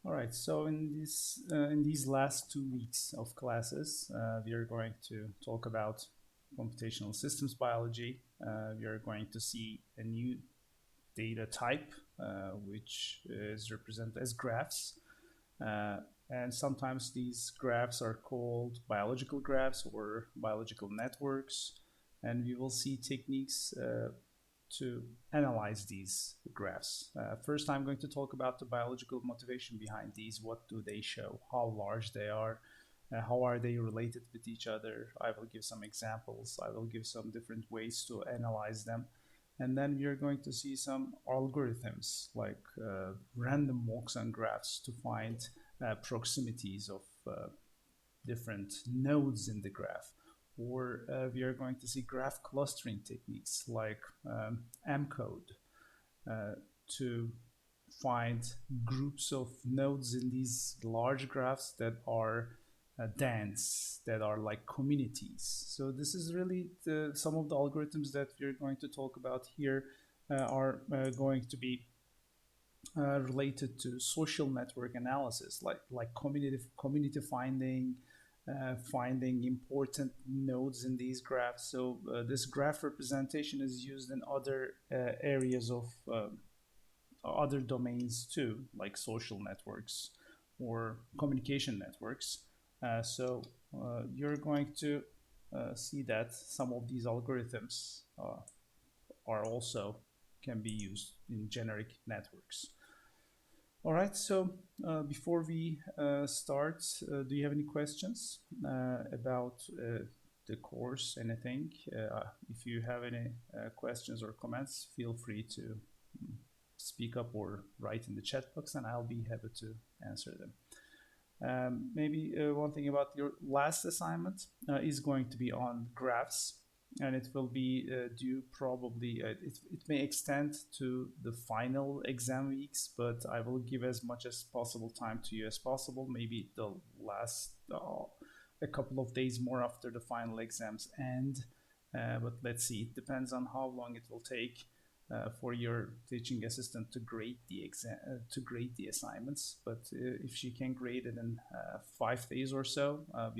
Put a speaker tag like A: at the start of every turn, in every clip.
A: All right, so in these last 2 weeks of classes, we are going to talk about computational systems biology. We are going to see a new data type, which is represented as graphs. Uh, and sometimes these graphs are called biological graphs or biological networks. And we will see techniques to analyze these graphs. First, I'm going to talk about the biological motivation behind these. What do they show? How large they are? How are they related with each other? I will give some examples. I will give some different ways to analyze them. And then we are going to see some algorithms like random walks on graphs to find proximities of different nodes in the graph. Or we are going to see graph clustering techniques like M-code to find groups of nodes in these large graphs that are dense, that are like communities. So this is really some of the algorithms that we're going to talk about here are going to be related to social network analysis, like community finding, finding important nodes in these graphs. So this graph representation is used in other areas of other domains too, like social networks or communication networks. You're going to see that some of these algorithms are also can be used in generic networks. All right, so before we start, do you have any questions about the course, anything? If you have any questions or comments, feel free to speak up or write in the chat box and I'll be happy to answer them. Maybe one thing about your last assignment is going to be on graphs, and it will be due probably, it may extend to the final exam weeks, but I will give as much as possible time to you as possible. Maybe the last a couple of days more after the final exams end, but let's see, it depends on how long it will take for your teaching assistant to grade the exam, to grade the assignments. But if she can grade it in 5 days or so, I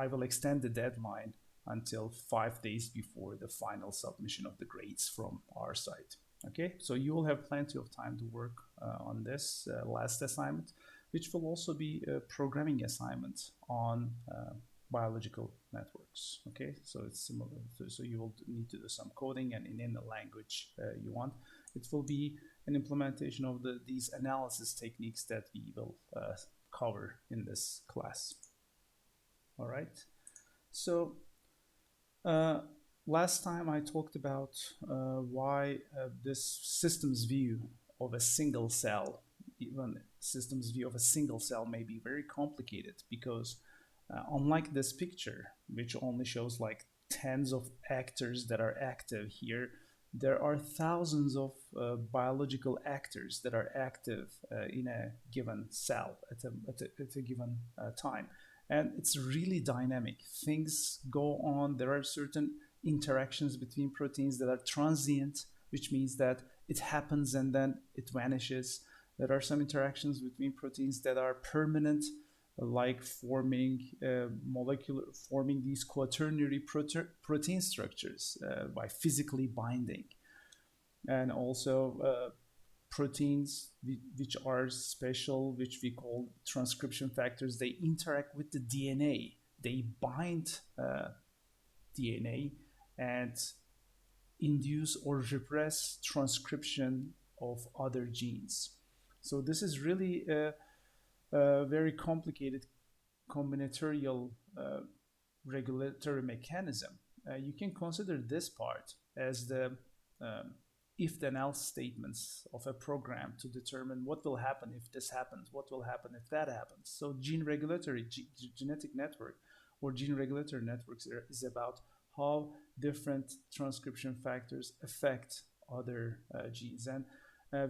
A: will extend the deadline until 5 days before the final submission of the grades from our side. Okay, so you will have plenty of time to work on this last assignment, which will also be a programming assignment on biological networks. Okay, so it's similar. So you will need to do some coding and in the language you want. It will be an implementation of these analysis techniques that we will cover in this class. All right. So last time I talked about why this systems view of a single cell, even systems view of a single cell may be very complicated because unlike this picture, which only shows like tens of actors that are active here, there are thousands of biological actors that are active in a given cell at a given time. And it's really dynamic. Things go on. There are certain interactions between proteins that are transient, which means that it happens and then it vanishes. There are some interactions between proteins that are permanent, like forming forming these quaternary protein structures by physically binding, and also proteins which are special, which we call transcription factors. They interact with the DNA. They bind DNA and induce or repress transcription of other genes. So this is really very complicated combinatorial regulatory mechanism. You can consider this part as the if then else statements of a program to determine what will happen if this happens, what will happen if that happens. So gene regulatory, genetic network or gene regulatory networks is about how different transcription factors affect other genes. And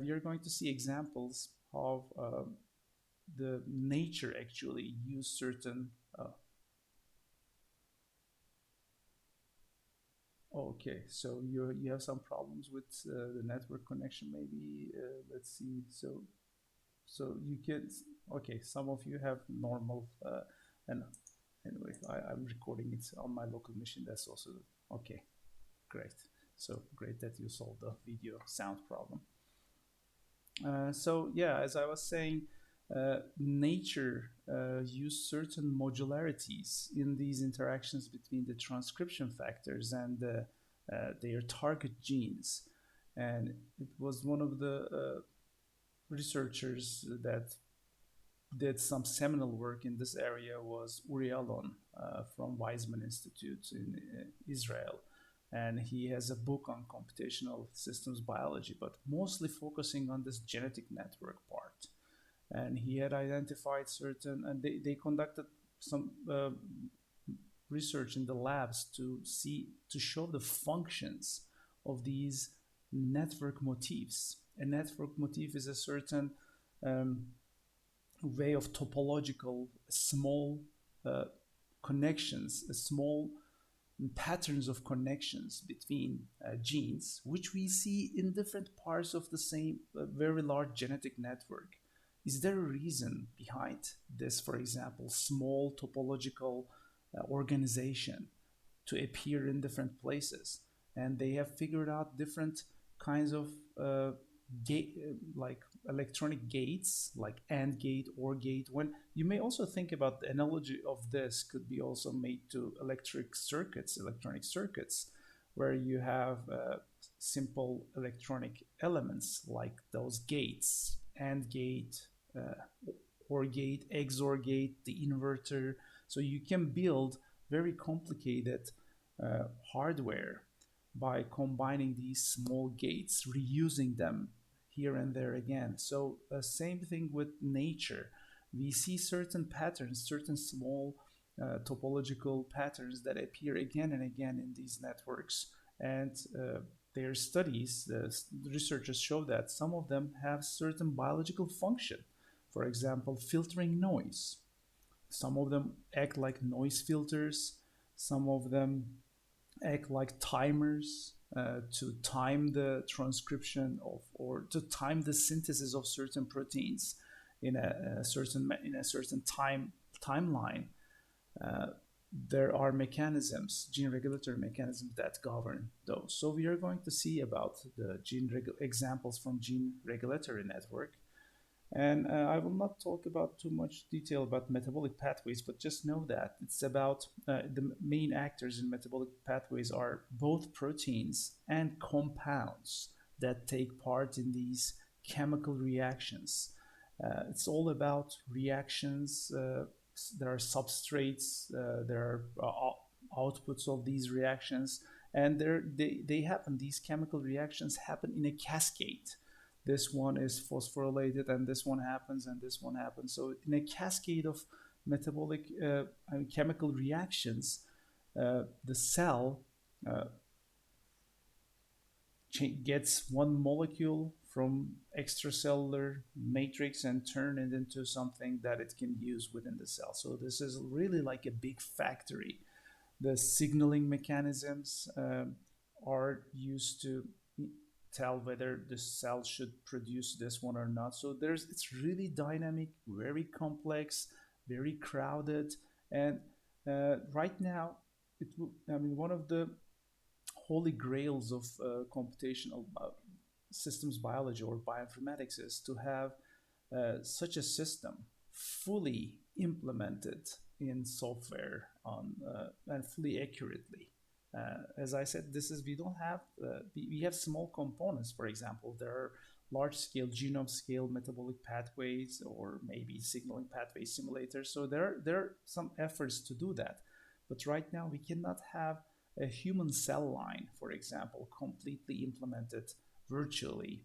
A: we are going to see examples of the nature actually use certain okay, so you have some problems with the network connection maybe. Let's see. So you can, okay, some of you have normal, and anyway, I'm recording it on my local machine. That's also, okay, great. So great that you solved the video sound problem. So yeah, as I was saying, nature used certain modularities in these interactions between the transcription factors and their target genes. And it was one of the researchers that did some seminal work in this area was Uri Alon from Weizmann Institute in Israel. And he has a book on computational systems biology, but mostly focusing on this genetic network part. And he had identified certain, and they conducted some research in the labs to see, to show the functions of these network motifs. A network motif is a certain um, way of topological small uh, connections, small patterns of connections between genes, which we see in different parts of the same very large genetic network. Is there a reason behind this, for example, small topological organization to appear in different places? And they have figured out different kinds of gate, like electronic gates, like AND gate, OR gate. When you may also think about the analogy of this could be also made to electronic circuits, where you have simple electronic elements like those gates, AND gate, OR gate, XOR gate, the inverter. So you can build very complicated hardware by combining these small gates, reusing them here and there again. So same thing with nature. We see certain patterns, certain small topological patterns that appear again and again in these networks. And their studies, the researchers show that some of them have certain biological function. For example, filtering noise. Some of them act like noise filters. Some of them act like timers to time the transcription of, or to time the synthesis of certain proteins in a certain timeline. Uh, there are mechanisms, gene regulatory mechanisms that govern those. So we are going to see about the examples from gene regulatory network. And I will not talk about too much detail about metabolic pathways, but just know that it's about the main actors in metabolic pathways are both proteins and compounds that take part in these chemical reactions. It's all about reactions. There are substrates, there are outputs of these reactions, and they happen, these chemical reactions happen in a cascade. This one is phosphorylated and this one happens and this one happens. So in a cascade of metabolic chemical reactions, the cell uh, gets one molecule from extracellular matrix and turn it into something that it can use within the cell. So this is really like a big factory. The signaling mechanisms are used to tell whether the cell should produce this one or not. So it's really dynamic, very complex, very crowded, and right now I mean, one of the holy grails of computational systems biology or bioinformatics is to have such a system fully implemented in software on and fully accurately. As I said, we don't have we have small components. For example, there are large scale genome scale metabolic pathways or maybe signaling pathway simulators. So there are some efforts to do that, but right now we cannot have a human cell line, for example, completely implemented virtually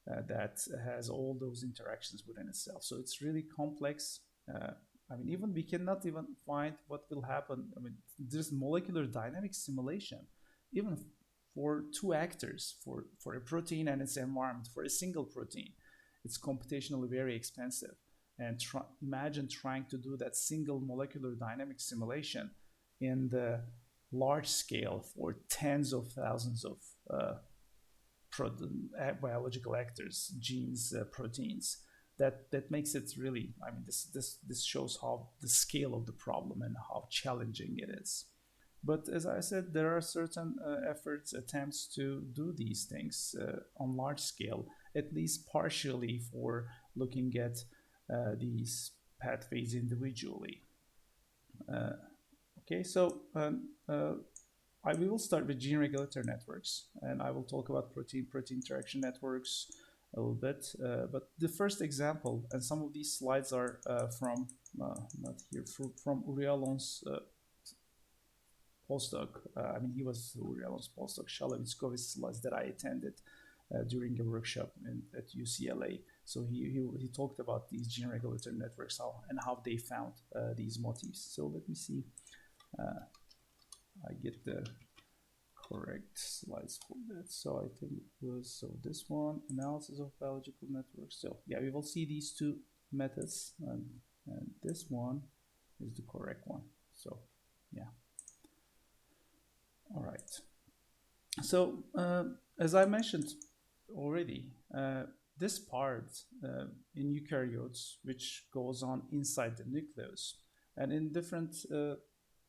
A: that has all those interactions within itself. So it's really complex. I mean, even we cannot even find what will happen. I mean, there's molecular dynamics simulation, even for two actors, for a protein and its environment, for a single protein. It's computationally very expensive. And imagine trying to do that single molecular dynamic simulation in the large scale for tens of thousands of biological actors, genes, proteins. that makes it really, I mean, this shows how the scale of the problem and how challenging it is. But as I said, there are certain efforts, attempts to do these things on large scale, at least partially, for looking at these pathways individually. Uh, okay, so I will start with gene regulator networks, and I will talk about protein-protein interaction networks a little bit. But the first example, and some of these slides are from, not here, from Uri Alon's postdoc. I mean, he was Uri Alon's postdoc, Shalavitzkovich slides that I attended during a workshop at UCLA. So he talked about these gene regulator networks and how they found these motifs. So let me see. I get the correct slides for that. So I think it was, so this one, analysis of biological networks. So yeah, we will see these two methods, and this one is the correct one. So yeah. All right. So as I mentioned already, this part in eukaryotes, which goes on inside the nucleus, and in different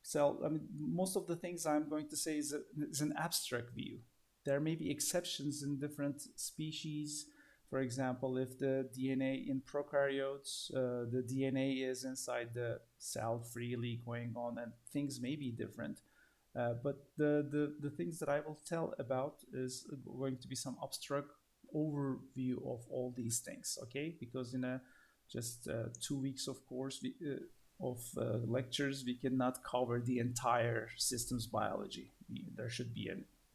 A: cell, I mean, most of the things I'm going to say is an abstract view. There may be exceptions in different species. For example, if the DNA in prokaryotes, the DNA is inside the cell freely going on, and things may be different. But the things that I will tell about is going to be some abstract overview of all these things, okay? Because in a just 2 weeks of course of lectures, we cannot cover the entire systems biology. There should be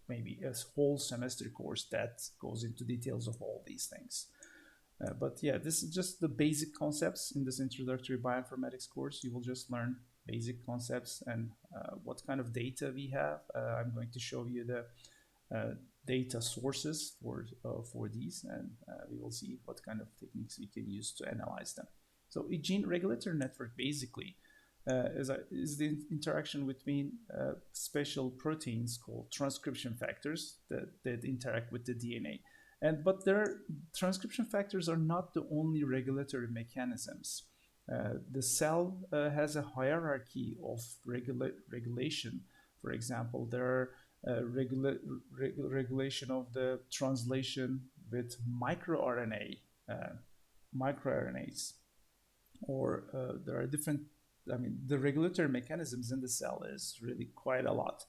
A: maybe a whole semester course that goes into details of all these things. But yeah, this is just the basic concepts in this introductory bioinformatics course. You will just learn basic concepts and what kind of data we have. I'm going to show you the data sources for these, and we will see what kind of techniques we can use to analyze them. So a gene regulator network basically is the interaction between special proteins called transcription factors that interact with the DNA. But transcription factors are not the only regulatory mechanisms. The cell has a hierarchy of regulation. For example, there are regulation of the translation with microRNAs, or there are different. I mean, the regulatory mechanisms in the cell is really quite a lot.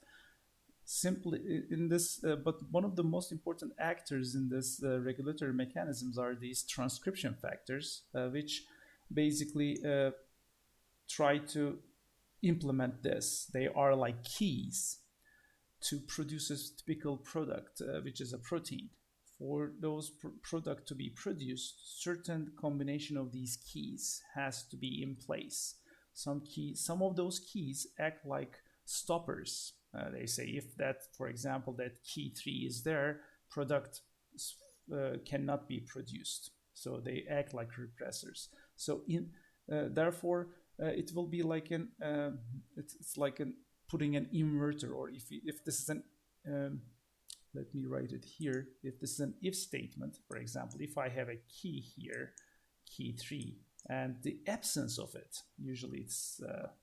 A: Simply in this, but one of the most important actors in this regulatory mechanisms are these transcription factors, which basically try to implement this. They are like keys to produce a typical product, which is a protein. For those product to be produced, certain combination of these keys has to be in place. Some of those keys act like stoppers. They say if that, for example, that key 3 is there, product cannot be produced. So they act like repressors. So therefore, it will be like it's like putting an inverter, or if this is an let me write it here. If this is an if statement, for example, if I have a key here, key 3, and the absence of it, usually it's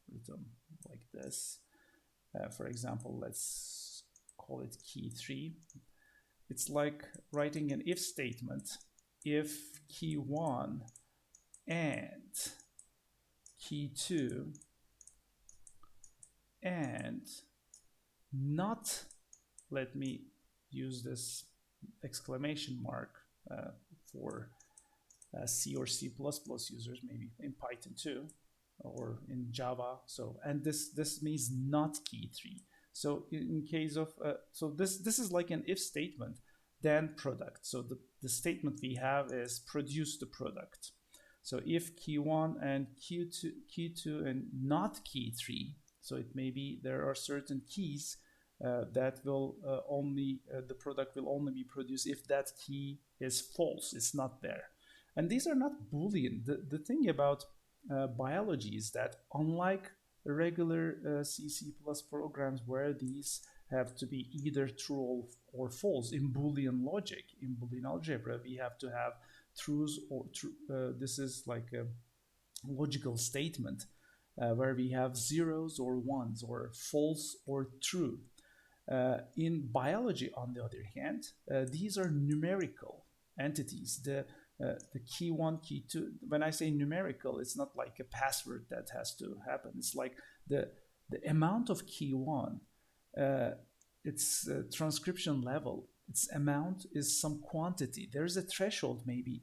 A: written like this. For example, let's call it key 3. It's like writing an if statement. If key 1 and key 2 and not, let me use this exclamation mark for C or C++ users, maybe in Python too, or in Java. So, and this means not key 3. So in case of, so this is like an if statement, then product. So the statement we have is produce the product. So if key 1 and key 2 and not key 3, so it may be there are certain keys that will the product will only be produced if that key is false, it's not there. And these are not Boolean. The thing about biology is that unlike regular C++ programs where these have to be either true or false. In Boolean logic, in Boolean algebra, we have to have truths or true. This is like a logical statement where we have zeros or ones or false or true. In biology, on the other hand, these are numerical entities. The key one, key two. When I say numerical, it's not like a password that has to happen. It's like the the amount of key one, uh, its transcription level, its amount is some quantity. There's a threshold, maybe.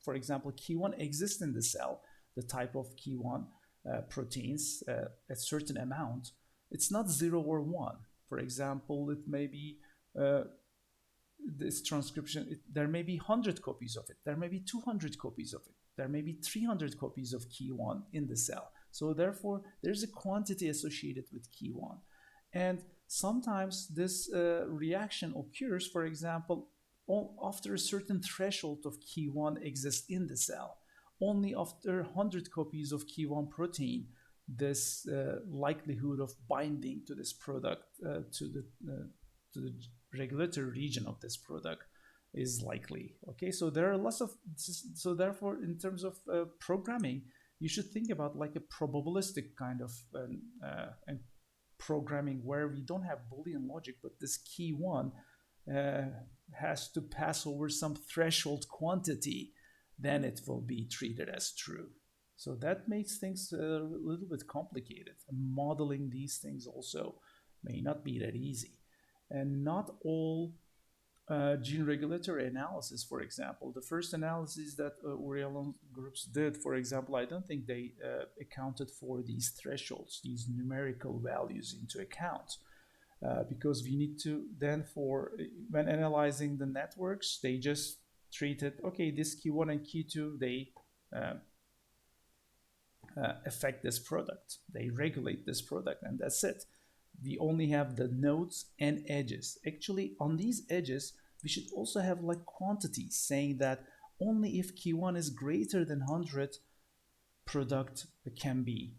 A: For example, key one exists in the cell, the type of key one proteins, a certain amount. It's not zero or one. For example, it may be this transcription, there may be 100 copies of it, there may be 200 copies of it, there may be 300 copies of key one in the cell. So therefore, there's a quantity associated with key one. And sometimes this reaction occurs, for example, after a certain threshold of key one exists in the cell. Only after 100 copies of key one protein, this likelihood of binding to this product, to the regulatory region of this product is likely. Okay, so there are lots of, so therefore in terms of programming, you should think about like a probabilistic kind of programming where we don't have Boolean logic, but this key one uh, has to pass over some threshold quantity, then it will be treated as true. So that makes things a little bit complicated. Modeling these things also may not be that easy. And not all gene regulatory analysis, for example, the first analysis that Uriel groups did, for example, I don't think they accounted for these thresholds, these numerical values into account. Because we need to then, for when analyzing the networks, they just treated, okay, this key one and key two, they affect this product, they regulate this product, and that's it. We only have the nodes and edges. Actually, on these edges, we should also have like quantities saying that only if key one is greater than 100, product can be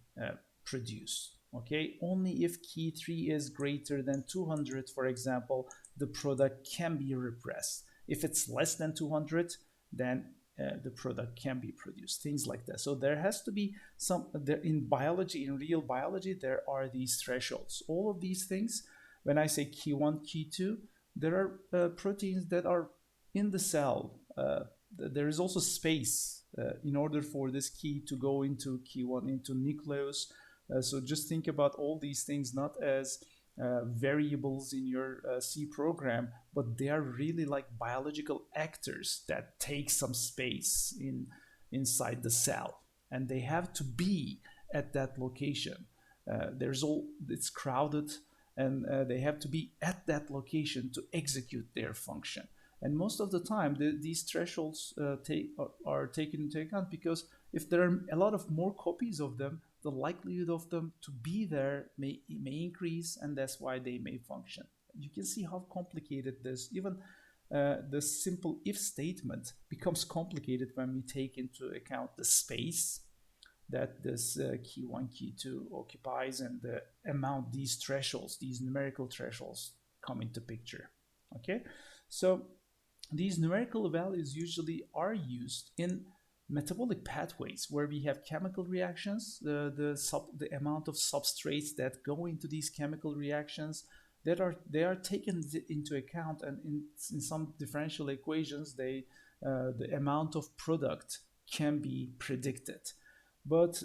A: produced. Okay, only if key 3 is greater than 200, for example, the product can be repressed. If it's less than 200, then the product can be produced, things like that. So there has to be some, there, in biology, in real biology, there are these thresholds. All of these things, when I say key 1, key 2, there are proteins that are in the cell. There is also space in order for this key to go into key 1, into nucleus. So just think about all these things not as variables in your C program, but they are really like biological actors that take some space inside the cell, and they have to be at that location. It's crowded, and they have to be at that location to execute their function. And most of the time, these thresholds are taken into account, because if there are a lot of more copies of them, the likelihood of them to be there may increase, and that's why they may function. You can see how complicated this, even the simple if statement becomes complicated when we take into account the space that this key 1, key 2 occupies, and the amount these thresholds, these numerical thresholds, come into picture. Okay, so these numerical values usually are used in metabolic pathways where we have chemical reactions, the amount of substrates that go into these chemical reactions, they are taken into account, and in some differential equations, the amount of product can be predicted. But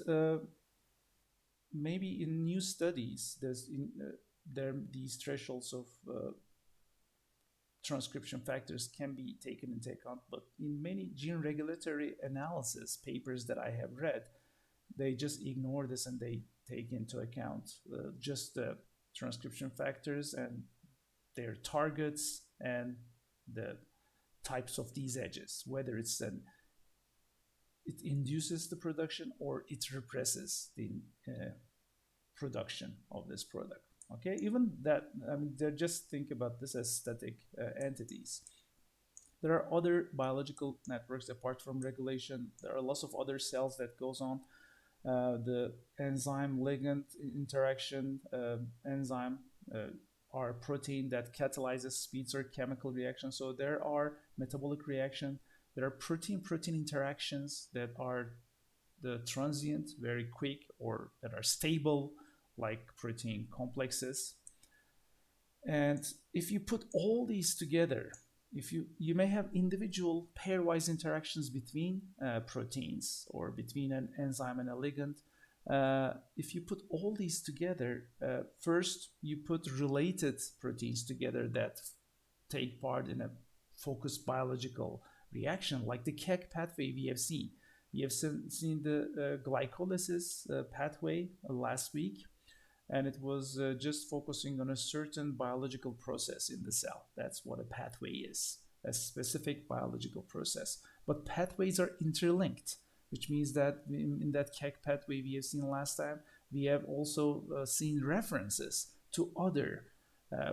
A: maybe in new studies, these thresholds of transcription factors can be taken into account, but in many gene regulatory analysis papers that I have read, they just ignore this and they take into account just the transcription factors and their targets and the types of these edges, whether it induces the production or it represses the production of this product. Okay, even that, I mean, just think about this as static entities. There are other biological networks apart from regulation. There are lots of other cells that goes on. The enzyme ligand interaction, enzyme are protein that catalyzes speeds or chemical reactions. So there are metabolic reaction. There are protein-protein interactions that are the transient, very quick, or that are stable, like protein complexes. And if you put all these together, if you may have individual pairwise interactions between proteins or between an enzyme and a ligand. If you put all these together, first you put related proteins together that take part in a focused biological reaction, like the CEG pathway we have seen. We have seen the glycolysis pathway last week, and it was just focusing on a certain biological process in the cell. That's what a pathway is, a specific biological process. But pathways are interlinked, which means that in that CEG pathway we have seen last time, we have also seen references to other,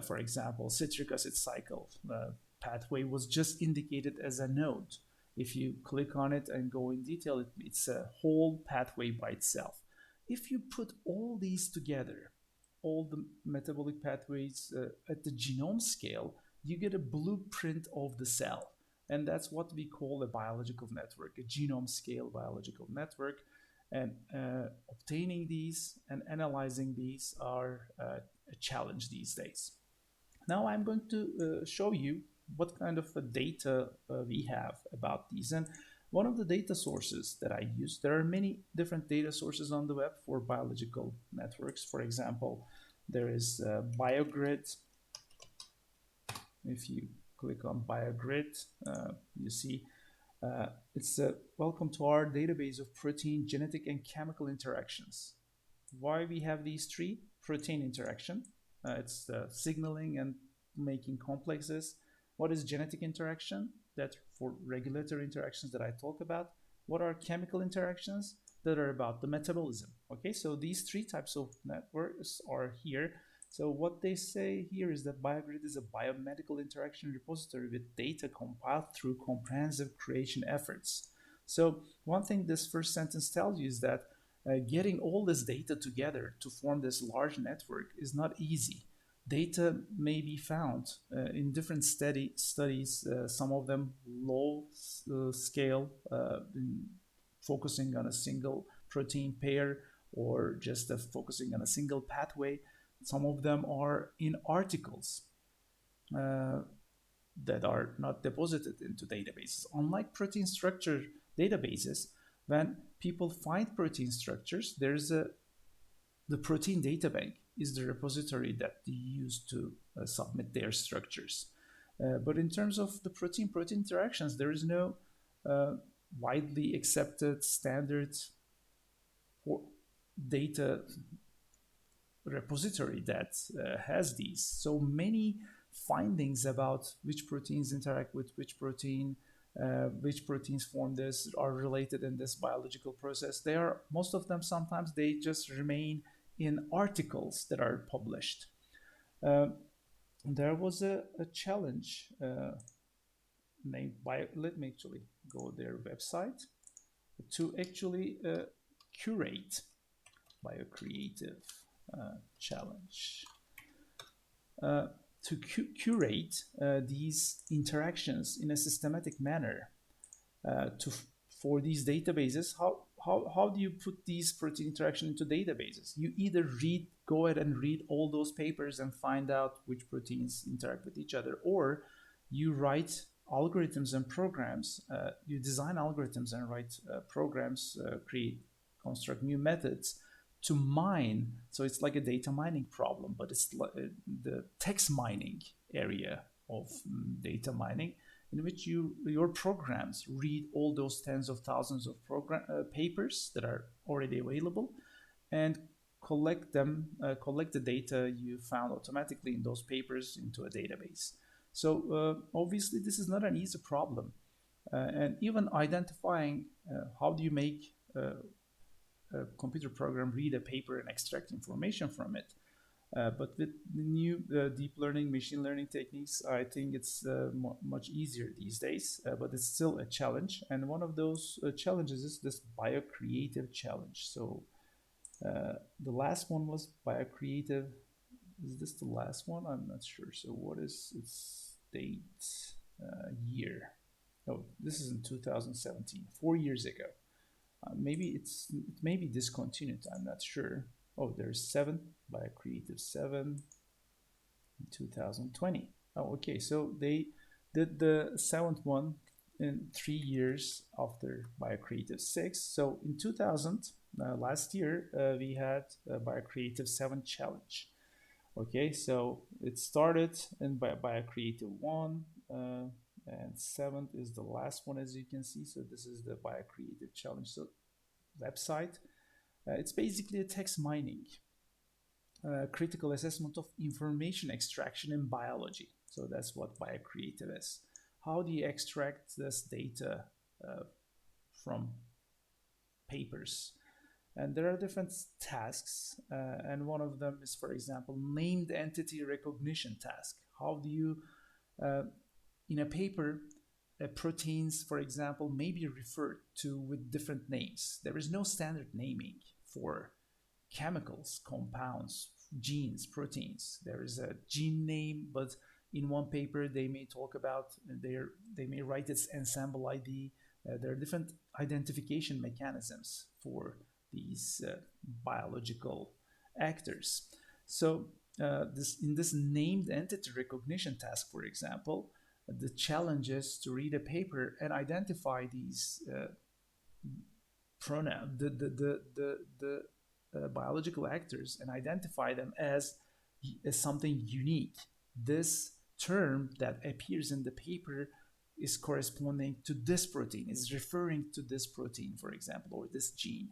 A: for example, citric acid cycle pathway was just indicated as a node. If you click on it and go in detail, it's a whole pathway by itself. If you put all these together, all the metabolic pathways at the genome scale, you get a blueprint of the cell. And that's what we call a biological network, a genome scale biological network. And obtaining these and analyzing these are a challenge these days. Now I'm going to show you what kind of data we have about these. And one of the data sources that I use, there are many different data sources on the web for biological networks. For example, there is BioGrid. If you click on BioGrid, you see it's welcome to our database of protein, genetic, and chemical interactions. Why we have these three? Protein interaction. It's signaling and making complexes. What is genetic interaction? That's for regulatory interactions that I talk about. What are chemical interactions? That are about the metabolism. Okay, so these three types of networks are here. So what they say here is that BioGrid is a biomedical interaction repository with data compiled through comprehensive creation efforts. So one thing this first sentence tells you is that getting all this data together to form this large network is not easy. Data may be found in different studies, some of them low scale, focusing on a single protein pair or just focusing on a single pathway. Some of them are in articles that are not deposited into databases. Unlike protein structure databases, when people find protein structures, there's the protein data bank is the repository that they use to submit their structures. But in terms of the protein-protein interactions, there is no widely accepted standard data repository that has these. So many findings about which proteins interact with which proteins form this, are related in this biological process. They are, most of them, sometimes they just remain in articles that are published. There was a challenge named let me actually go their website to actually curate biocreative challenge. To curate these interactions in a systematic manner for these databases. How do you put these protein interaction into databases? You either go ahead and read all those papers and find out which proteins interact with each other, or you write algorithms and programs. You design algorithms and write programs, construct new methods to mine. So it's like a data mining problem, but it's like the text mining area of data mining, in which your programs read all those tens of thousands of papers that are already available and collect the data you found automatically in those papers into a database. So obviously this is not an easy problem. And even identifying how do you make a computer program read a paper and extract information from it. But with the new deep learning, machine learning techniques, I think it's much easier these days, but it's still a challenge. And one of those challenges is this biocreative challenge. So the last one was biocreative Is this the last one? I'm not sure. So what is its date, year? Oh, this is in 2017, 4 years ago. It may be discontinued. I'm not sure. Oh, there's seven by a Creative 7 in 2020. Oh, okay. So they did the seventh one in 3 years after Biocreative 6. So in 2000, last year, we had a Biocreative 7 challenge. Okay, so it started in Biocreative 1, and 7th is the last one, as you can see. So this is the Biocreative challenge. So website, it's basically a text mining, critical assessment of information extraction in biology. So that's what Biocreative is. How do you extract this data uh, from papers? And there are different tasks, and one of them is, for example, named entity recognition task. How do you, uh, in a paper, proteins, for example, may be referred to with different names. There is no standard naming for chemicals, compounds, genes, proteins. There is a gene name, but in one paper they may talk about they may write its ensemble ID. There are different identification mechanisms for these biological actors. So this in this named entity recognition task, for example, the challenge is to read a paper and identify these pronoun the biological actors and identify them as something unique. This term that appears in the paper is corresponding to this protein, is referring to this protein, for example, or this gene.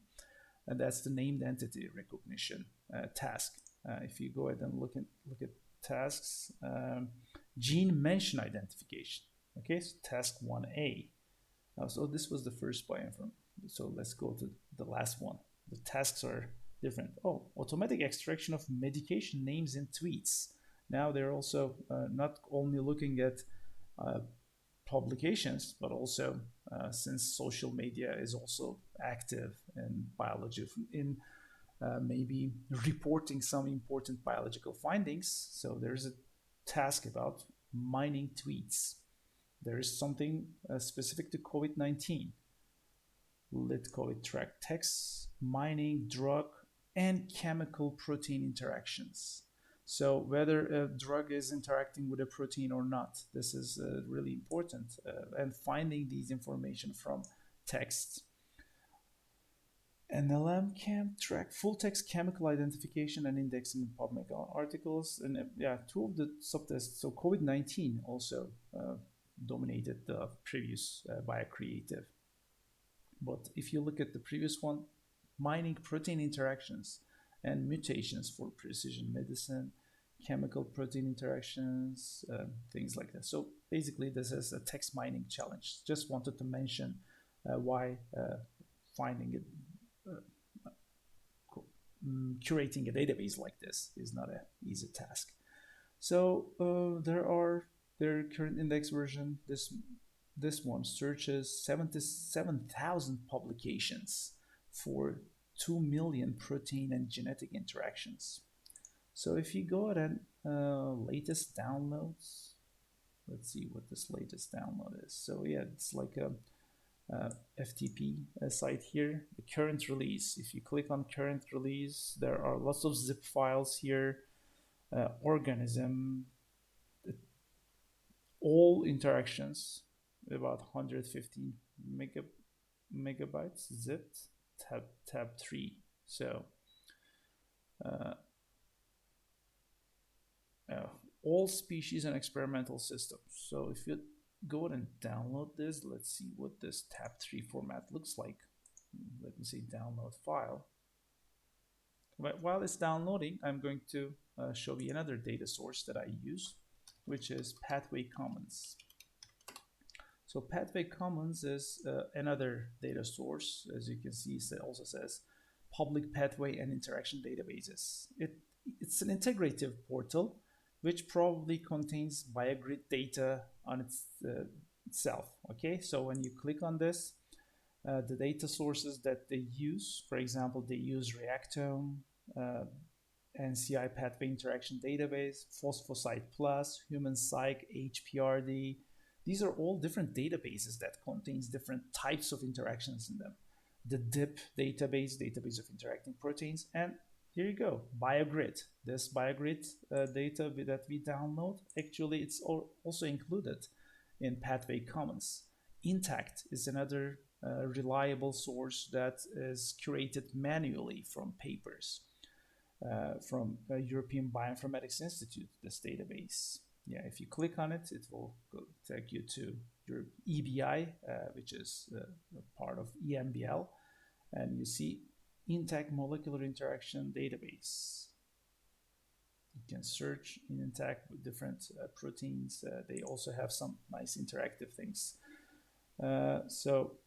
A: And that's the named entity recognition task. If you go ahead and look at tasks, gene mention identification. Okay, so task 1A. So this was the first bioinform. So let's go to the last one. The tasks are different. Oh, automatic extraction of medication names in tweets. Now they're also not only looking at publications, but also since social media is also active in biology, in maybe reporting some important biological findings. So there's a task about mining tweets. There is something specific to COVID-19. Let COVID track text, mining, drug, and chemical protein interactions. So whether a drug is interacting with a protein or not, this is really important. And finding these information from text. NLM can track full text chemical identification and indexing in PubMed articles. And yeah, two of the subtests. So COVID-19 also dominated the previous Biocreative. But if you look at the previous one, mining protein interactions and mutations for precision medicine, chemical protein interactions, things like that. So basically, this is a text mining challenge. Just wanted to mention why finding it, curating a database like this is not an easy task. So their current index version. This one searches 77,000 publications for 2 million protein and genetic interactions. So if you go ahead and latest downloads, let's see what this latest download is. So yeah, it's like a FTP site here, the current release. If you click on current release, there are lots of zip files here, organism, all interactions, about 115 megabytes zipped, tab 3. So uh, all species and experimental systems. So if you go ahead and download this, let's see what this tab 3 format looks like. Let me say download file. But while it's downloading, I'm going to show you another data source that I use, which is Pathway Commons. So Pathway Commons is another data source. As you can see, it also says public pathway and interaction databases. It's an integrative portal which probably contains BioGrid data on itself. Okay, so when you click on this, the data sources that they use, for example, they use Reactome, NCI pathway interaction database, phosphocyte plus, human psych, HPRD. These are all different databases that contains different types of interactions in them. The DIP database of interacting proteins, and here you go, BioGrid. This BioGrid data that we download, actually it's also included in Pathway Commons. Intact is another reliable source that is curated manually from papers from European Bioinformatics Institute, this database. Yeah, if you click on it, it will take you to your EBI, which is part of EMBL, and you see intact molecular interaction database. You can search in intact with different proteins. They also have some nice interactive things. So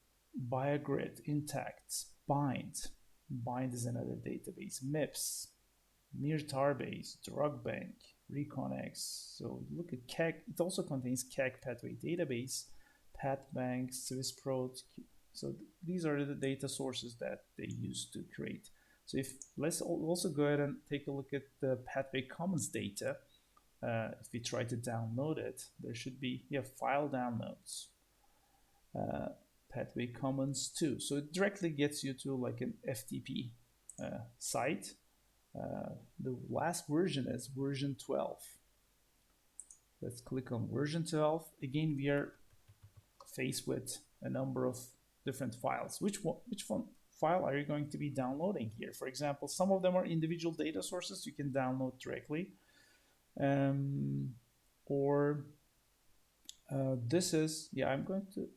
A: BioGrid, intact, Bind is another database, MIPS, Mirtarbase, Drug Bank, Reconex. So look at CAG. It also contains CAG pathway database, PathBank, SwissProt. So these are the data sources that they use to create. So if let's also go ahead and take a look at the Pathway Commons data. If we try to download it, there should be file downloads. Pathway Commons 2. So it directly gets you to like an FTP site. The last version is version 12. Let's click on version 12. Again, we are faced with a number of different files. Which file are you going to be downloading here? For example, some of them are individual data sources you can download directly. This is, I'm going to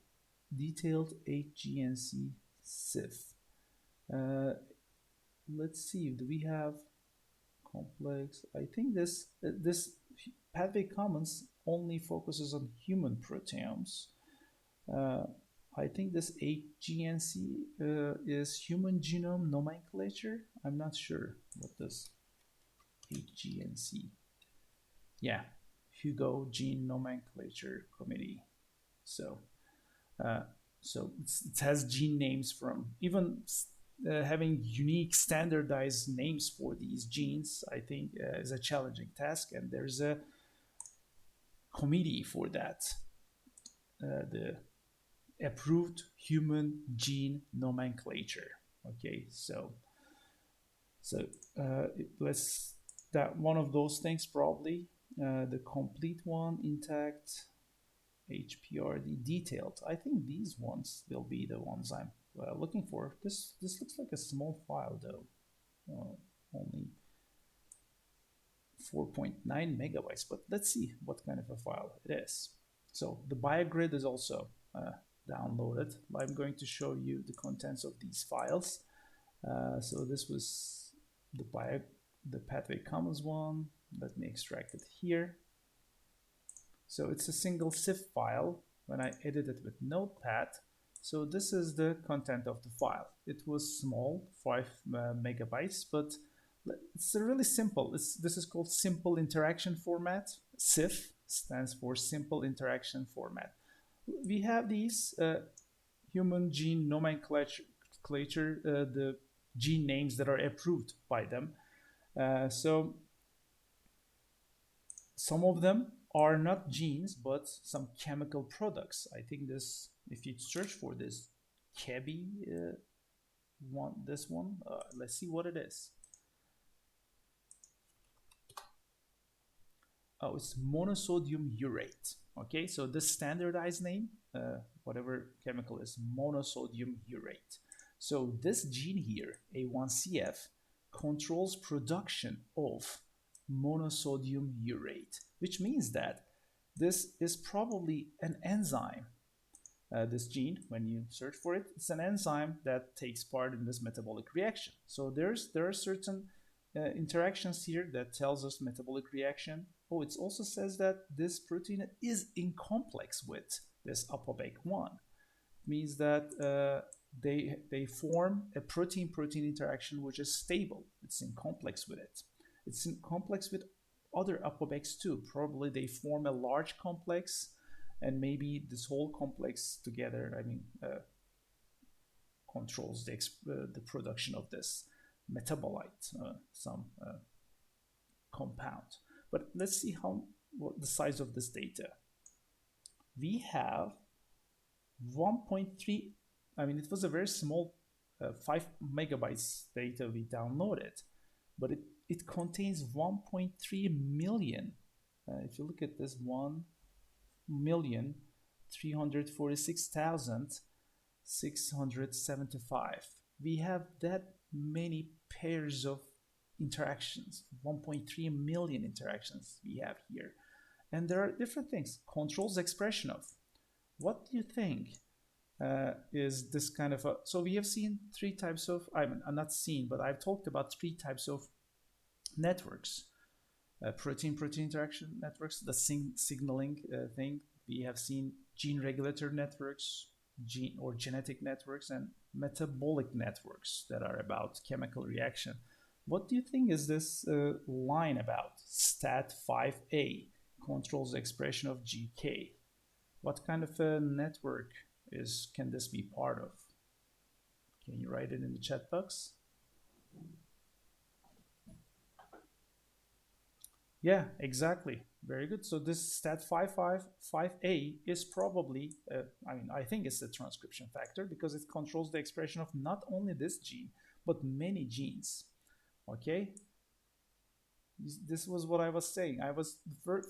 A: detailed HGNC CIF. Let's see, do we have complex? I think this Pathway Commons only focuses on human proteomes. I think this HGNC is human genome nomenclature. I'm not sure what this HGNC. Yeah, Hugo Gene Nomenclature Committee. So it has gene names from even having unique standardized names for these genes, I think is a challenging task, and there's a committee for that, the approved human gene nomenclature. Okay, so let's that one of those things probably the complete one, intact, HPRD, detailed. I think these ones will be the ones I'm looking for. This looks like a small file though, only 4.9 megabytes, but let's see what kind of a file it is. So the BioGrid is also downloaded. I'm going to show you the contents of these files. So this was the Pathway Commons one. Let me extract it here. So it's a single CIF file when I edit it with Notepad. So this is the content of the file. It was small, 5 megabytes, but it's really simple. This is called Simple Interaction Format. CIF stands for Simple Interaction Format. We have these human gene nomenclature, the gene names that are approved by them. So some of them are not genes, but some chemical products. I think this, if you search for this Kebi this one, let's see what it is. Oh, it's monosodium urate. Okay, so the standardized name, whatever chemical is monosodium urate. So this gene here, A1CF, controls production of monosodium urate, which means that this is probably an enzyme. This gene, when you search for it, it's an enzyme that takes part in this metabolic reaction. So there are certain interactions here that tells us metabolic reaction. Oh, it also says that this protein is in complex with this ApoB1. It means that they form a protein-protein interaction which is stable. It's in complex with it. It's in complex with other ApoBs too. Probably they form a large complex, and maybe this whole complex together, controls the production of this metabolite, some compound. But let's see what the size of this data. We have 1.3, I mean, it was a very small 5 megabytes data we downloaded, but it contains 1.3 million. If you look at this, 1,346,675. We have that many pairs of interactions, 1.3 million interactions we have here. And there are different things. Controls expression of. What do you think is this kind of a, so we have seen three types of, I'm not seen, but I've talked about three types of networks. Protein-protein interaction networks, the signaling thing. We have seen gene regulator networks, gene or genetic networks, and metabolic networks that are about chemical reaction. What do you think is this line about? STAT5A controls the expression of GK. What kind of a network can this be part of? Can you write it in the chat box? Yeah, exactly. Very good. So this STAT5A is probably, I think it's the transcription factor because it controls the expression of not only this gene, but many genes. Okay. This was what I was saying. The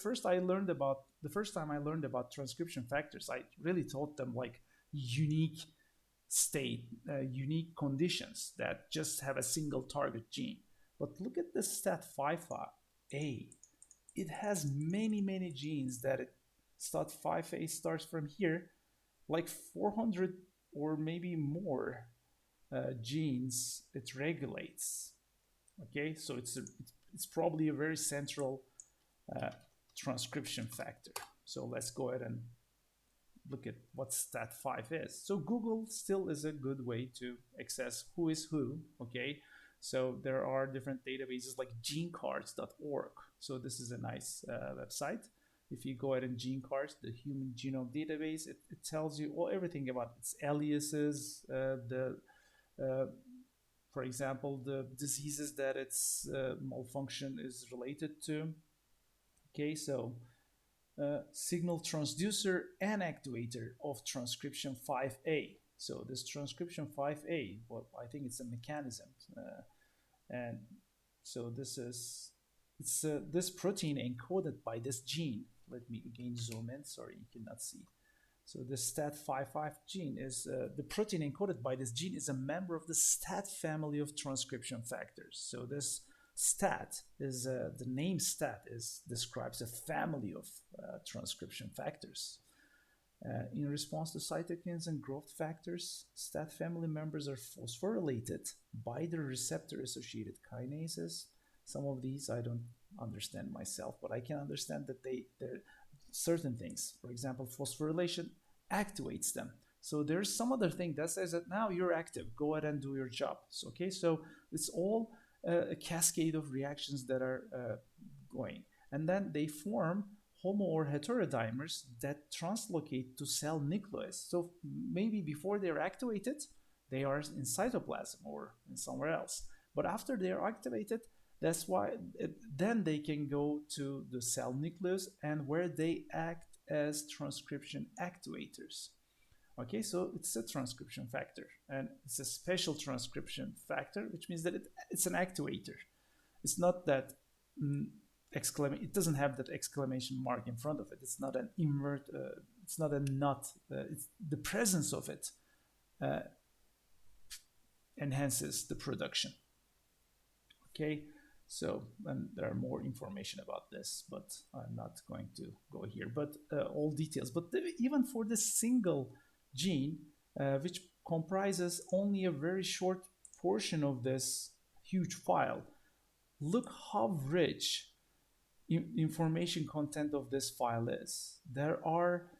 A: first time I learned about transcription factors, I really taught them like unique state, unique conditions that just have a single target gene. But look at the STAT5A. It has many genes that STAT5A starts from here, like 400 or maybe more genes it regulates. Okay, so it's probably a very central transcription factor. So let's go ahead and look at what STAT5 is. So Google still is a good way to access who is who, okay? So there are different databases like genecards.org. So this is a nice website. If you go ahead and genecards, the human genome database, it tells you everything about its aliases, for example, the diseases that its malfunction is related to. Okay, so signal transducer and actuator of transcription 5A. So this transcription 5A, well, I think it's a mechanism. And so this protein encoded by this gene. Let me again zoom in. Sorry, you cannot see. So the STAT5 gene is the protein encoded by this gene is a member of the STAT family of transcription factors. So this STAT is the name STAT describes a family of transcription factors. In response to cytokines and growth factors, STAT family members are phosphorylated by the receptor-associated kinases. Some of these I don't understand myself, but I can understand that they're certain things. For example, phosphorylation activates them. So there's some other thing that says that now you're active, go ahead and do your job. So, okay, so it's all a cascade of reactions that are going. And then they form homo or heterodimers that translocate to cell nucleus. So maybe before they're activated, they are in cytoplasm or in somewhere else. But after they are activated, that's why then they can go to the cell nucleus and where they act as transcription activators. Okay, so it's a transcription factor and it's a special transcription factor, which means that it's an activator. It's not that it doesn't have that exclamation mark in front of it. It's not an invert, it's not a not, it's the presence of it enhances the production. Okay. So, and there are more information about this, but I'm not going to go here, but all details. But even for this single gene, which comprises only a very short portion of this huge file, look how rich information content of this file is. There are,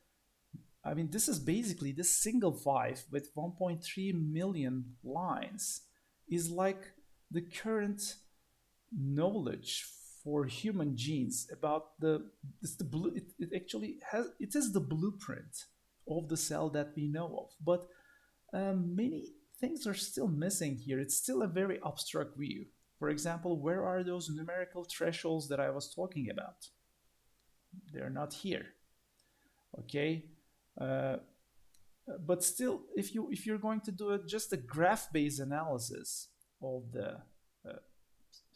A: I mean, this is basically this single file with 1.3 million lines is like the current knowledge for human genes about it actually has, it is the blueprint of the cell that we know of, but many things are still missing here. It's still a very abstract view. For example, where are those numerical thresholds that I was talking about? They're not here. Okay, but still, if you're going to do just a graph-based analysis of the uh,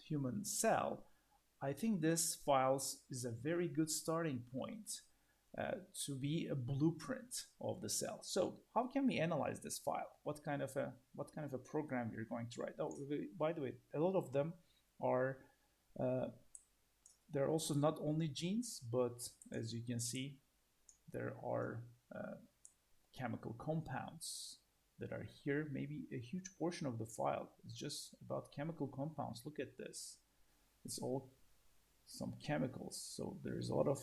A: human cell, I think this files is a very good starting point to be a blueprint of the cell. So how can we analyze this file? What kind of a program you're going to write? Oh, by the way, a lot of them are they're also not only genes, but as you can see, there are chemical compounds that are here. Maybe a huge portion of the file is just about chemical compounds. Look at this. It's all some chemicals. So there's a lot of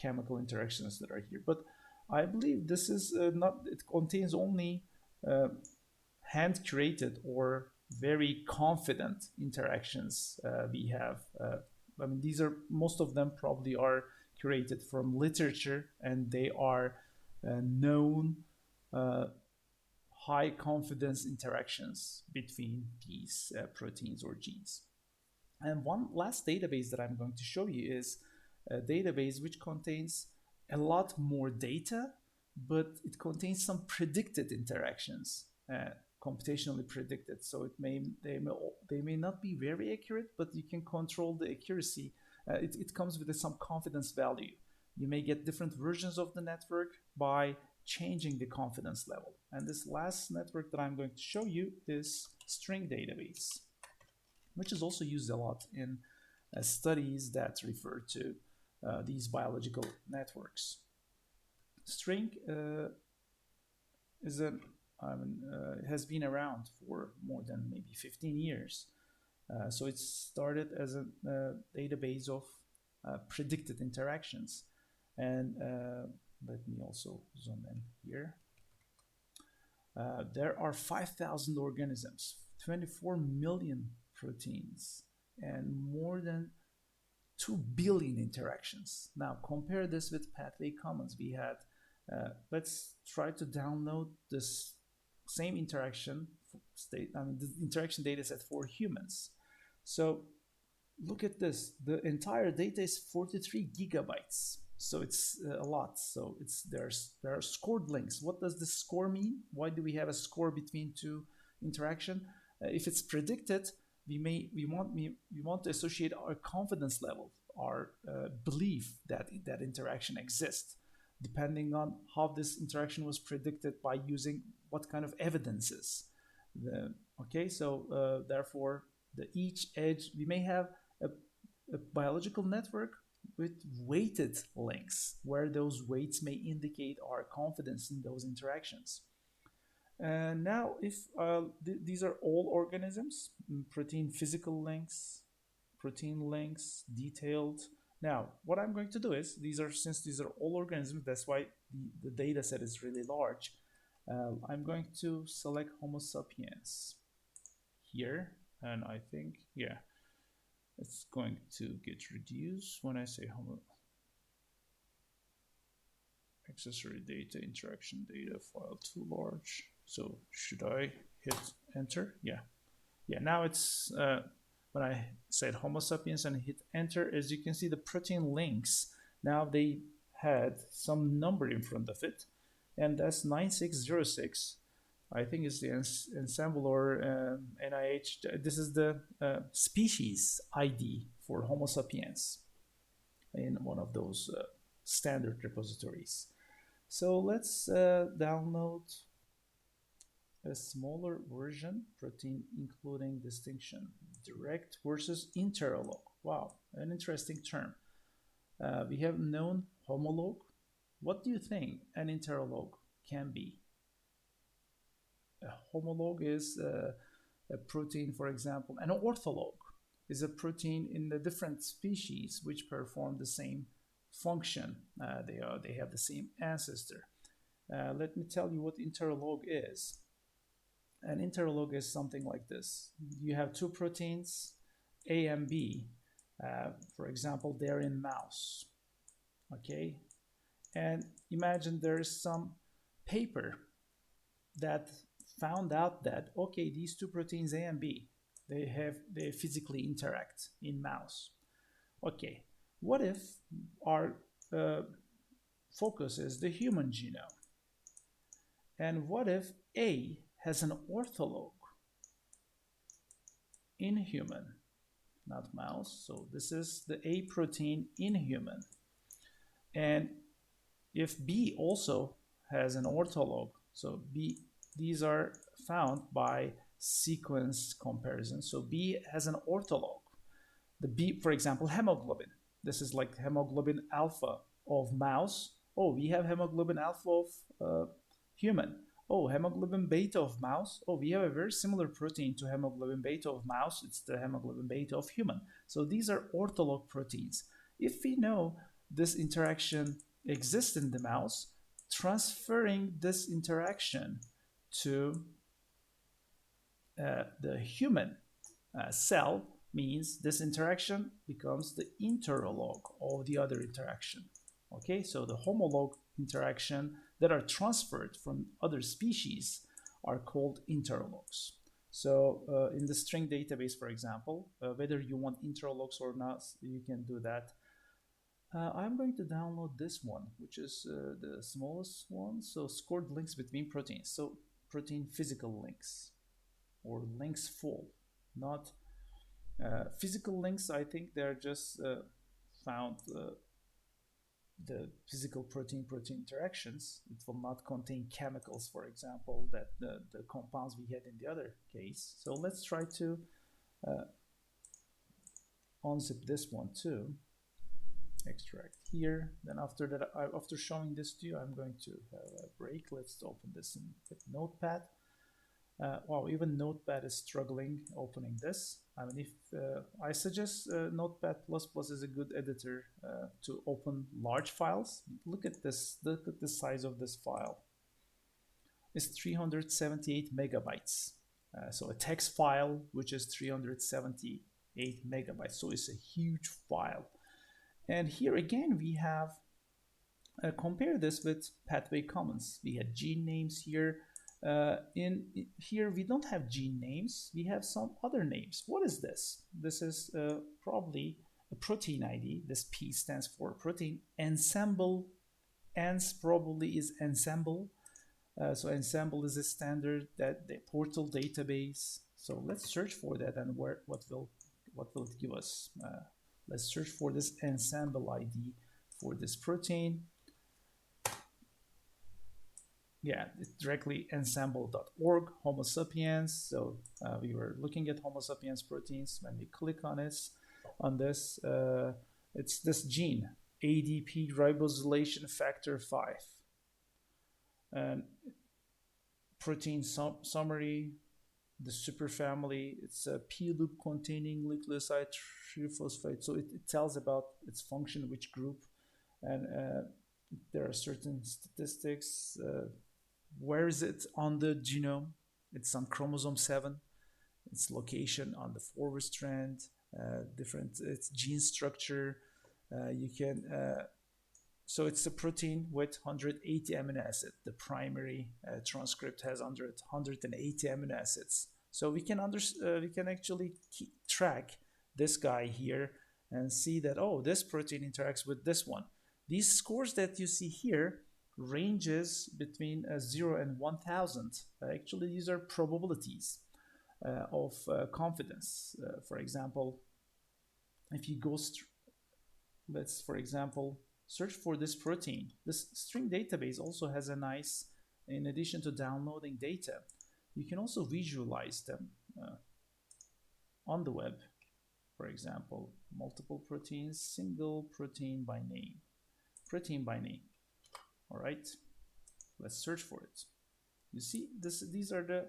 A: chemical interactions that are here. But I believe this is not, it contains only hand created or very confident interactions we have. I mean, these are, most of them probably are created from literature, and they are known high confidence interactions between these proteins or genes. And one last database that I'm going to show you is a database which contains a lot more data, but it contains some predicted interactions, computationally predicted. So they may not be very accurate, but you can control the accuracy. It comes with some confidence value. You may get different versions of the network by changing the confidence level. And this last network that I'm going to show you is string database, which is also used a lot in studies that refer to these biological networks. String has been around for more than maybe 15 years. So it started as a database of predicted interactions. And let me also zoom in here. There are 5,000 organisms, 24 million proteins, and more than 2 billion interactions. Now compare this with Pathway Commons. We had, let's try to download this same interaction the interaction data set for humans. So look at this. The entire data is 43 gigabytes. So it's a lot. So there are scored links. What does this score mean? Why do we have a score between two interaction? If it's predicted, we want to associate our confidence level, our belief that that interaction exists, depending on how this interaction was predicted by using what kind of evidences. Okay, so therefore, each edge, we may have a biological network with weighted links, where those weights may indicate our confidence in those interactions. And now, if these are all organisms, protein physical links, protein links, detailed. Now, what I'm going to do is, since these are all organisms, that's why the data set is really large. I'm going to select Homo sapiens here, and I think, yeah, it's going to get reduced when I say Homo. Accessory data, interaction data, file too large. So should I hit enter? Yeah. Now it's when I said Homo sapiens and hit enter, as you can see, the protein links, now they had some number in front of it, and that's 9606. I think it's the ensemble or NIH. This is the species ID for Homo sapiens in one of those standard repositories. So let's download a smaller version, protein including distinction, direct versus interlog. Wow, an interesting term. We have known homolog. What do you think an interlog can be? A homolog is a protein, for example. An ortholog is a protein in a different species which perform the same function. They have the same ancestor. Let me tell you what interlog is. An interlog is something like this. You have two proteins, A and B. For example, they're in mouse. Okay, and imagine there is some paper that found out that, okay, these two proteins A and B, they physically interact in mouse. Okay, what if our focus is the human genome? And what if A has an ortholog in human, not mouse? So this is the A protein in human. And if B also has an ortholog, so B, these are found by sequence comparison. So B has an ortholog. The B, for example, hemoglobin. This is like hemoglobin alpha of mouse. Oh, we have hemoglobin alpha of human. Oh, hemoglobin beta of mouse. Oh, we have a very similar protein to hemoglobin beta of mouse. It's the hemoglobin beta of human. So these are ortholog proteins. If we know this interaction exists in the mouse, transferring this interaction to the human cell means this interaction becomes the interlog of the other interaction. Okay, so the homolog interaction that are transferred from other species are called interlogs. So in the string database, for example, whether you want interlogs or not, you can do that. I'm going to download this one, which is the smallest one. So scored links between proteins. So protein physical links or links full, not physical links. I think they're just found the physical protein-protein interactions. It will not contain chemicals, for example, that the compounds we had in the other case. So let's try to unzip this one too. Extract here. Then after that, after showing this to you, I'm going to have a break. Let's open this in Notepad. Wow, even Notepad is struggling opening this. I mean, if I suggest Notepad++ is a good editor to open large files. Look at this. Look at the size of this file. It's 378 megabytes. So a text file which is 378 megabytes. So it's a huge file. And here again we have compare this with pathway commons. We had gene names here. In here we don't have gene names, we have some other names. What is this? This is probably a protein ID. This P stands for protein ensemble. ENS probably is ensemble. So ensemble is a standard that the portal database. So let's search for that and what will it give us? Let's search for this ensemble ID for this protein. Yeah, it's directly ensemble.org, Homo sapiens. So we were looking at Homo sapiens proteins. When we click on this, it's this gene, ADP ribosylation factor 5. And protein summary, the superfamily, it's a P loop containing nucleoside triphosphate. So it tells about its function, which group, and there are certain statistics. Where is it on the genome? It's on chromosome 7. Its location on the forward strand, its gene structure. You can so it's a protein with 180 amino acids. The primary transcript has 180 amino acids. So we can actually track this guy here and see that, oh, this protein interacts with this one. These scores that you see here ranges between 0 and 1000. Actually, these are probabilities of confidence. For example, if you go, let's, for example, search for this protein. This string database also has a nice, in addition to downloading data, you can also visualize them on the web. For example, multiple proteins, single protein by name. Protein by name. All right, let's search for it. You see, these are the,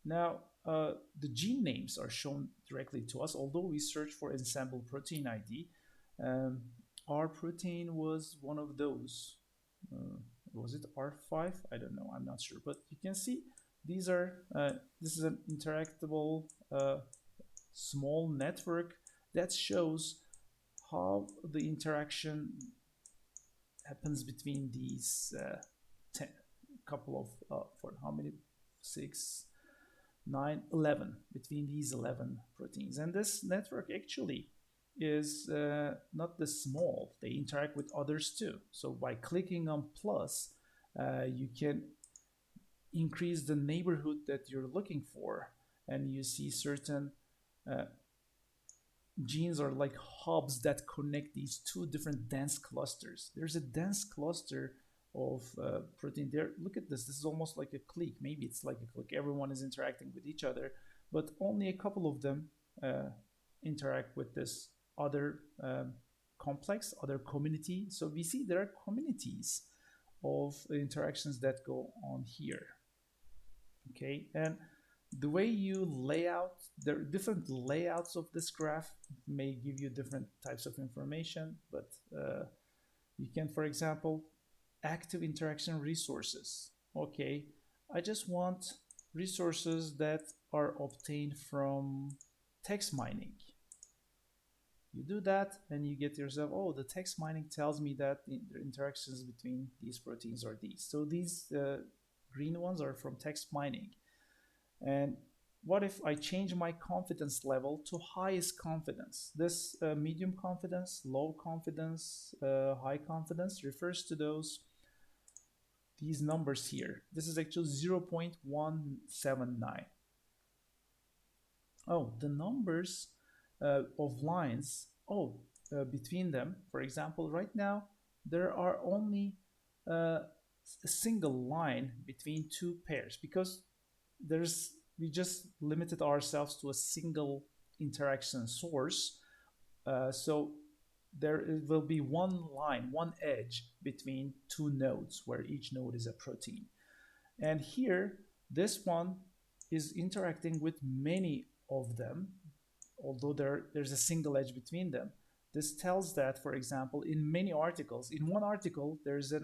A: now the gene names are shown directly to us, although we search for ensemble protein ID. Our protein was one of those. Was it R5? I don't know, I'm not sure, but you can see these are, this is an interactable small network that shows how the interaction happens between these couple of, for how many, 6, 9, 11, between these 11 proteins. And this network actually is not this small. They interact with others too. So by clicking on plus, you can increase the neighborhood that you're looking for, and you see certain uh, genes are like hubs that connect these two different dense clusters. There's a dense cluster of protein there. Look at this. This is almost like a clique. Maybe it's like a clique. Everyone is interacting with each other, but only a couple of them interact with this other complex, other community. So we see there are communities of interactions that go on here. Okay, and the way you lay out, there are different layouts of this graph may give you different types of information, but you can, for example, active interaction resources. Okay, I just want resources that are obtained from text mining. You do that and you get yourself, oh, the text mining tells me that the interactions between these proteins are these. So these green ones are from text mining. And what if I change my confidence level to highest confidence? This medium confidence, low confidence, high confidence refers to these numbers here. This is actually 0.179. Oh, the numbers of lines, between them, for example, right now, there are only a single line between two pairs because we just limited ourselves to a single interaction source. So there will be one line, one edge between two nodes where each node is a protein. And here, this one is interacting with many of them, although there's a single edge between them. This tells that, for example, in many articles, in one article, there's a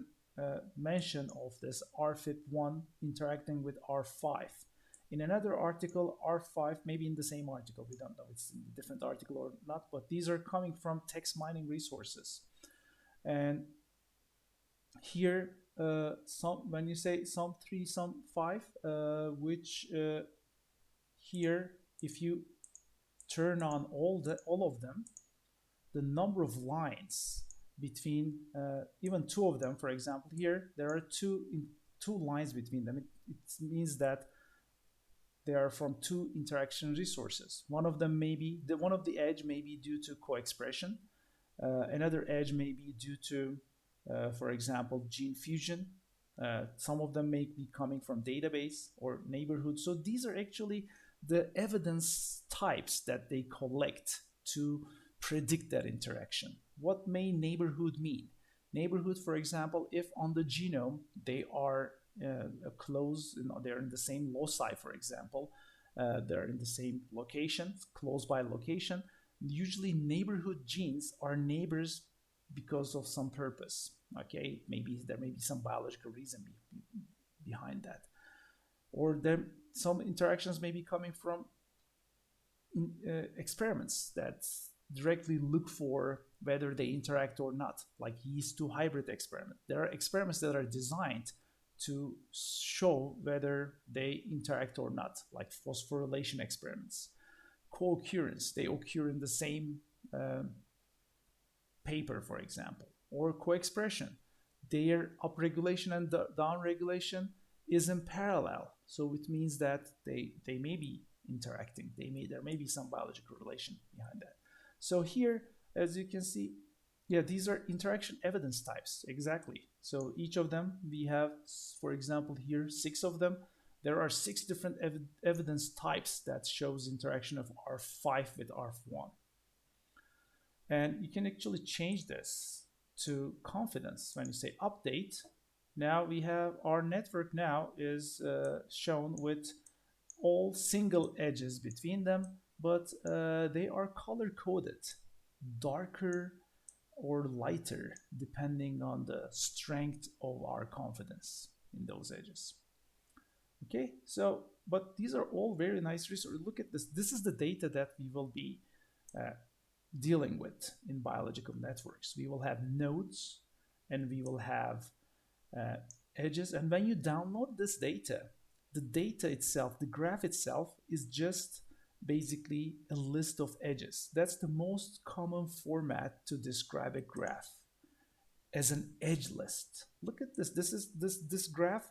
A: mention of this RFIP1 interacting with R5. In another article, R5, maybe in the same article, we don't know, it's in a different article or not, but these are coming from text mining resources. And here, when you say some 3, some 5, which here, if you turn on all of them, the number of lines between even two of them, for example, here there are two lines between them. It means that they are from two interaction resources. One of them may be one of the edge may be due to co-expression. Another edge may be due to, for example, gene fusion. Some of them may be coming from database or neighborhood. So these are actually the evidence types that they collect to predict that interaction. What may neighborhood mean? Neighborhood, for example, if on the genome they are close, they're in the same loci, for example, they're in the same location, close by location. Usually neighborhood genes are neighbors because of some purpose. Okay, maybe there may be some biological reason behind that, or some interactions may be coming from experiments that directly look for whether they interact or not, like yeast to hybrid experiment. There are experiments that are designed to show whether they interact or not, like phosphorylation experiments. Co-occurrence, they occur in the same paper, for example, or co-expression. Their upregulation and downregulation is in parallel. So it means that they may be interacting. There may be some biological relation behind that. So here, as you can see, yeah, these are interaction evidence types, exactly. So each of them, we have, for example, here, 6 of them. There are 6 different evidence types that shows interaction of R5 with R1. And you can actually change this to confidence. When you say update, now we have our network now is shown with all single edges between them, but they are color coded, darker or lighter, depending on the strength of our confidence in those edges. Okay, so, but these are all very nice resources. Look at this. This is the data that we will be dealing with in biological networks. We will have nodes and we will have edges. And when you download this data, the data itself, the graph itself, is just basically a list of edges. That's the most common format to describe a graph, as an edge list. Look at this. This graph.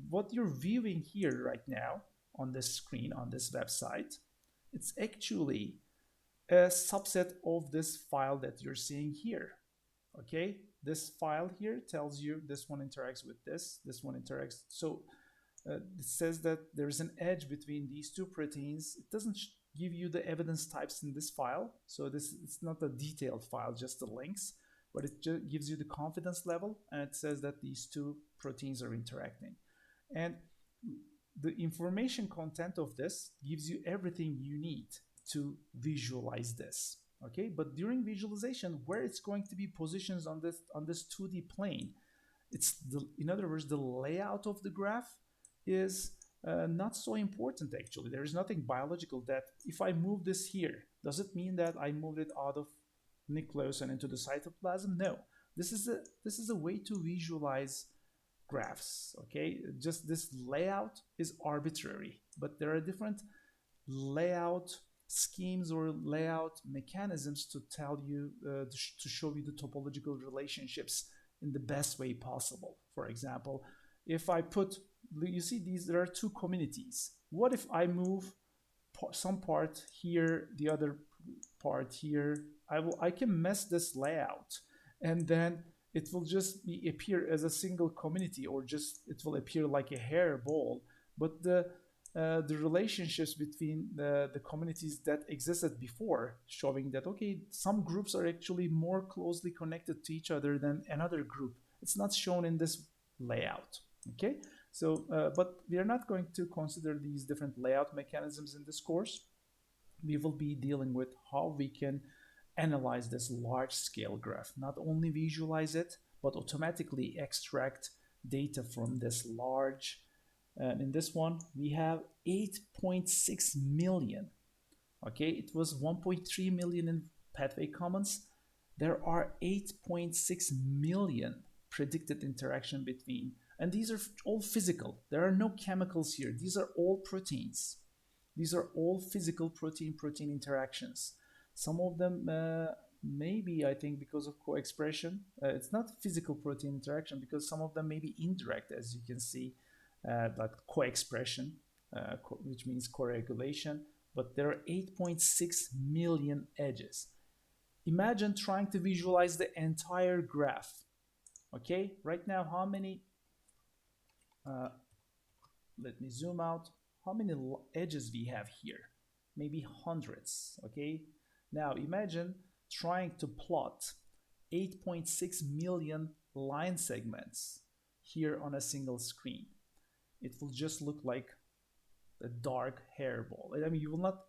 A: What you're viewing here right now on this screen on this website, it's actually a subset of this file that you're seeing here. Okay, this file here tells you this one interacts with this one interacts. So it says that there's an edge between these two proteins. It doesn't give you the evidence types in this file. So it's not a detailed file, just the links, but it just gives you the confidence level, and it says that these two proteins are interacting. And the information content of this gives you everything you need to visualize this. Okay, but during visualization, where it's going to be positions on this 2D plane, in other words, the layout of the graph is not so important actually. There is nothing biological that if I move this here, does it mean that I moved it out of nucleus and into the cytoplasm? No. This is a way to visualize graphs. Okay, just this layout is arbitrary, but there are different layout schemes or layout mechanisms to tell you to show you the topological relationships in the best way possible. For example, if I put, you see there are two communities. What if I move some part here, the other part here? I can mess this layout, and then it will just appear as a single community, or just it will appear like a hairball. But the relationships between the communities that existed before, showing that, okay, some groups are actually more closely connected to each other than another group. It's not shown in this layout. Okay, so but we are not going to consider these different layout mechanisms in this course. We will be dealing with how we can analyze this large scale graph, not only visualize it, but automatically extract data from this large. In this one, we have 8.6 million. Okay, it was 1.3 million in pathway comments. There are 8.6 million predicted interaction between, and these are all physical. There are no chemicals here. These are all proteins. These are all physical protein-protein interactions. Some of them maybe, I think, because of co-expression. It's not physical protein interaction because some of them may be indirect, as you can see, like co-expression, which means co-regulation. But there are 8.6 million edges. Imagine trying to visualize the entire graph. Okay, right now, how many, let me zoom out, how many edges we have here? Maybe hundreds. Okay, now imagine trying to plot 8.6 million line segments here on a single screen. It will just look like a dark hairball. I mean, you will not,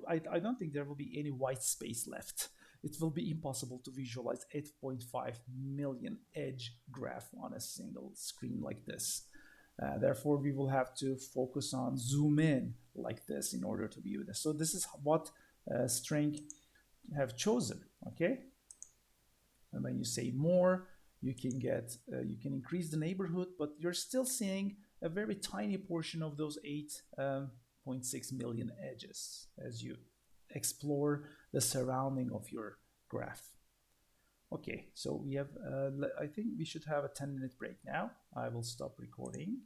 A: I don't think there will be any white space left. It will be impossible to visualize 8.5 million edge graph on a single screen like this. Therefore, we will have to focus on zoom in like this in order to view this. So this is what String have chosen. Okay, and when you say more, you can get you can increase the neighborhood, but you're still seeing a very tiny portion of those 8.6 million edges as you explore the surrounding of your graph. Okay, so we have, I think we should have a 10-minute break now. I will stop recording.